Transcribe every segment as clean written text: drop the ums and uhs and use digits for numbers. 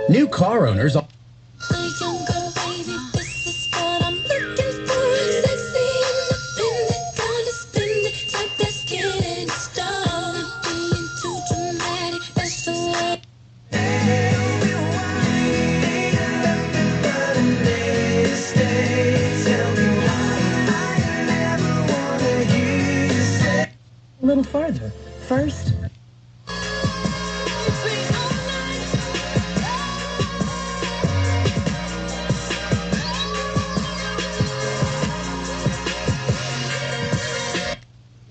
New car owners. A little farther. First.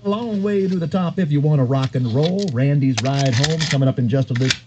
A long way to the top if you want to rock and roll. Randy's Ride Home coming up in just a little.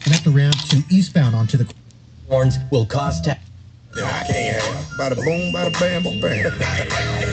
Connect the ramp to eastbound onto the Horns will cause I can't have. Bada boom, bada bam, bam.